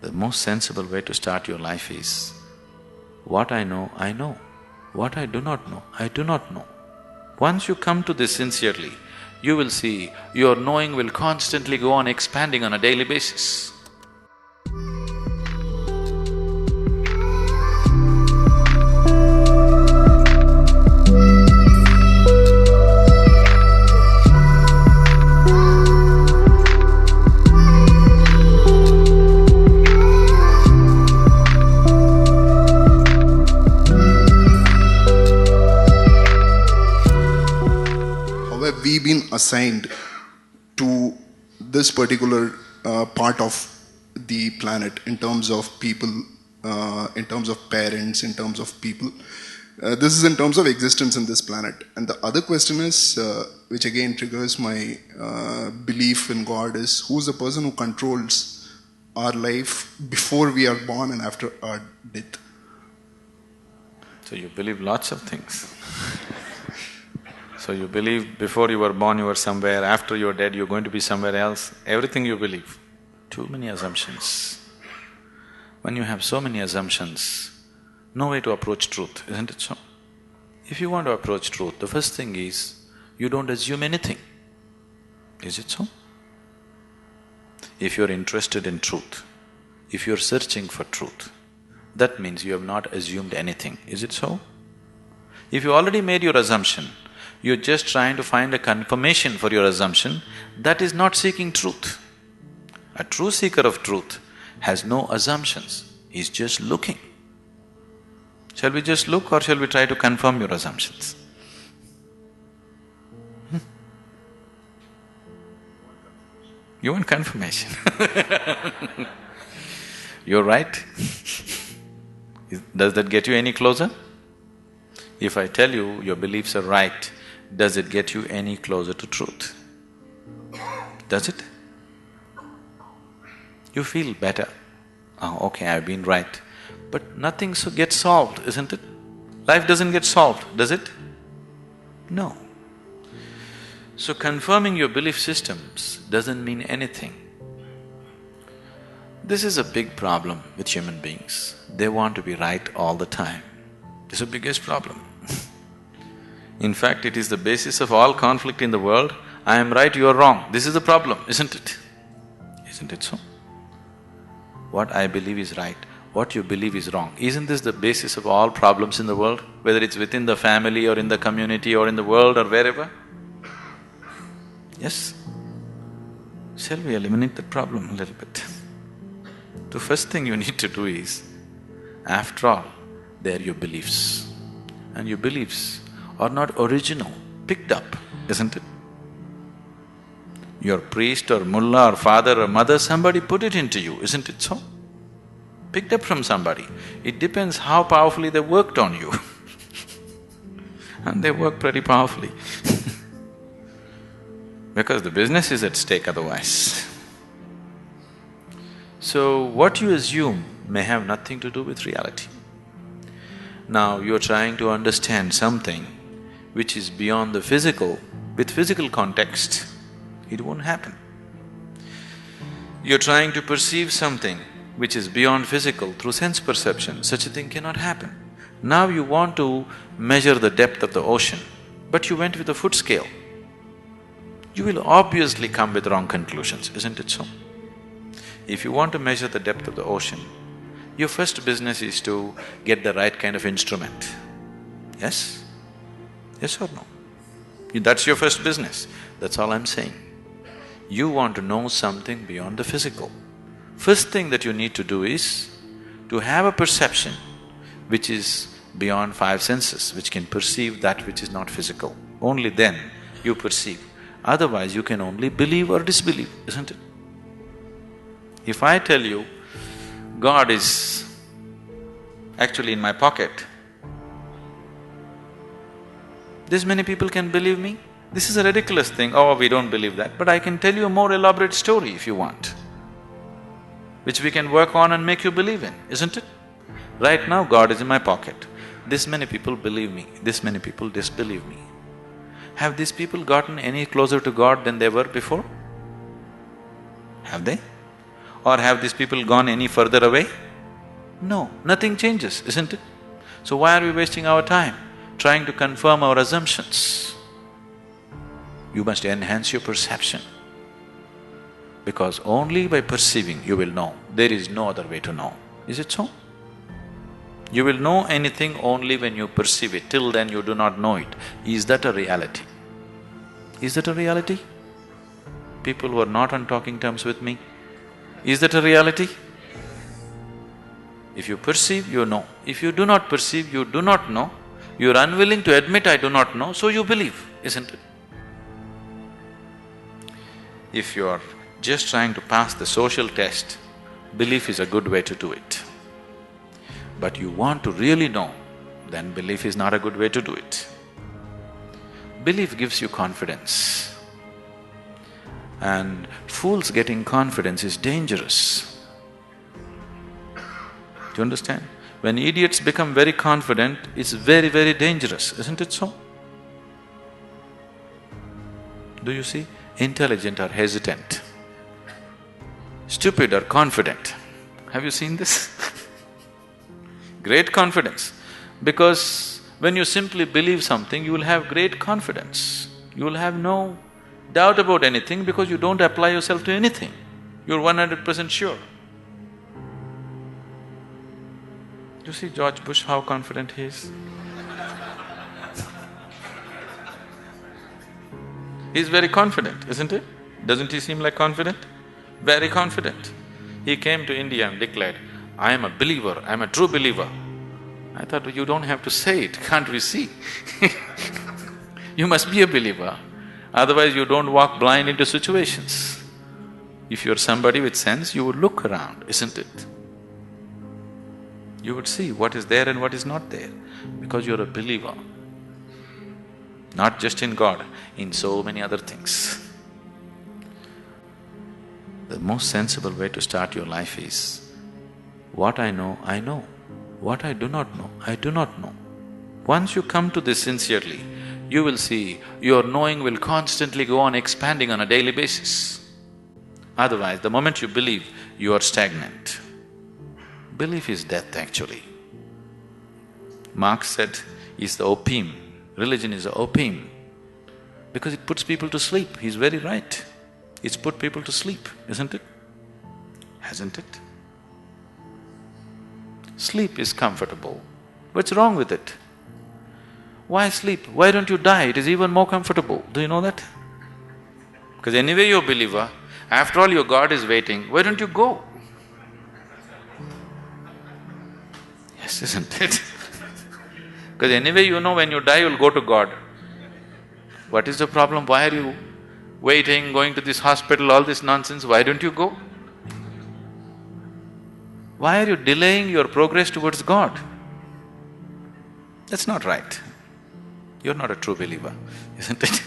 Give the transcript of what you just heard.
The most sensible way to start your life is, what I know, I know. What I do not know, I do not know. Once you come to this sincerely, you will see your knowing will constantly go on expanding on a daily basis. We been assigned to this particular part of the planet in terms of people, in terms of parents, in terms of people. This is in terms of existence in this planet. And the other question is, which again triggers my belief in God, is who's the person who controls our life before we are born and after our death? So you believe lots of things. So you believe before you were born you were somewhere, after you're dead you're going to be somewhere else, everything you believe. Too many assumptions. When you have so many assumptions, no way to approach truth, isn't it so? If you want to approach truth, the first thing is, you don't assume anything. Is it so? If you're interested in truth, if you're searching for truth, that means you have not assumed anything, is it so? If you already made your assumption, you're just trying to find a confirmation for your assumption, that is not seeking truth. A true seeker of truth has no assumptions, he's just looking. Shall we just look or shall we try to confirm your assumptions? You want confirmation? You're right. Does that get you any closer? If I tell you your beliefs are right, does it get you any closer to truth? Does it? You feel better. Oh, okay, I've been right. But nothing gets solved, isn't it? Life doesn't get solved, does it? No. So confirming your belief systems doesn't mean anything. This is a big problem with human beings. They want to be right all the time. This is the biggest problem. In fact, it is the basis of all conflict in the world. I am right, you are wrong. This is the problem, isn't it? Isn't it so? What I believe is right, what you believe is wrong. Isn't this the basis of all problems in the world? Whether it's within the family or in the community or in the world or wherever? Yes? Shall we eliminate that problem a little bit? The first thing you need to do is, after all, they are your beliefs. And your beliefs are not original, picked up, isn't it? Your priest or mullah or father or mother, somebody put it into you, isn't it so? Picked up from somebody. It depends how powerfully they worked on you. And they work pretty powerfully because the business is at stake otherwise. So what you assume may have nothing to do with reality. Now you're trying to understand something which is beyond the physical, with physical context, it won't happen. You're trying to perceive something which is beyond physical through sense perception, such a thing cannot happen. Now you want to measure the depth of the ocean, but you went with a foot scale. You will obviously come with wrong conclusions, isn't it so? If you want to measure the depth of the ocean, your first business is to get the right kind of instrument. Yes? Yes or no? That's your first business, that's all I'm saying. You want to know something beyond the physical. First thing that you need to do is to have a perception which is beyond five senses, which can perceive that which is not physical. Only then you perceive. Otherwise you can only believe or disbelieve, isn't it? If I tell you, God is actually in my pocket, this many people can believe me? This is a ridiculous thing, oh, we don't believe that. But I can tell you a more elaborate story if you want, which we can work on and make you believe in, isn't it? Right now, God is in my pocket. This many people believe me, this many people disbelieve me. Have these people gotten any closer to God than they were before? Have they? Or have these people gone any further away? No, nothing changes, isn't it? So why are we wasting our time trying to confirm our assumptions? You must enhance your perception, because only by perceiving you will know. There is no other way to know. Is it so? You will know anything only when you perceive it. Till then you do not know it. Is that a reality? Is that a reality? People who are not on talking terms with me, is that a reality? If you perceive, you know. If you do not perceive, you do not know. You are unwilling to admit, I do not know, so you believe, isn't it? If you are just trying to pass the social test, belief is a good way to do it. But you want to really know, then belief is not a good way to do it. Belief gives you confidence. And fools getting confidence is dangerous. Do you understand? When idiots become very confident, it's very, very dangerous, isn't it so? Do you see? Intelligent are hesitant. Stupid are confident. Have you seen this? Great confidence. Because when you simply believe something, you will have great confidence. You will have no doubt about anything because you don't apply yourself to anything. You're 100% sure. You see George Bush, how confident he is? He's very confident, isn't it? Doesn't he seem like confident? Very confident. He came to India and declared, I am a believer, I am a true believer. I thought, you don't have to say it, can't we see? You must be a believer, otherwise you don't walk blind into situations. If you're somebody with sense, you would look around, isn't it? You would see what is there and what is not there, because you're a believer. Not just in God, in so many other things. The most sensible way to start your life is, what I know, I know. What I do not know, I do not know. Once you come to this sincerely, you will see your knowing will constantly go on expanding on a daily basis. Otherwise, the moment you believe, you are stagnant. Belief is death, actually. Marx said, is the opium. Religion is the opium, because it puts people to sleep. He's very right. It's put people to sleep, isn't it? Hasn't it? Sleep is comfortable. What's wrong with it? Why sleep? Why don't you die? It is even more comfortable. Do you know that? Because anyway you're a believer, after all your God is waiting, why don't you go? Yes, isn't it? Because anyway you know when you die you'll go to God. What is the problem? Why are you waiting, going to this hospital, all this nonsense? Why don't you go? Why are you delaying your progress towards God? That's not right. You're not a true believer, isn't it?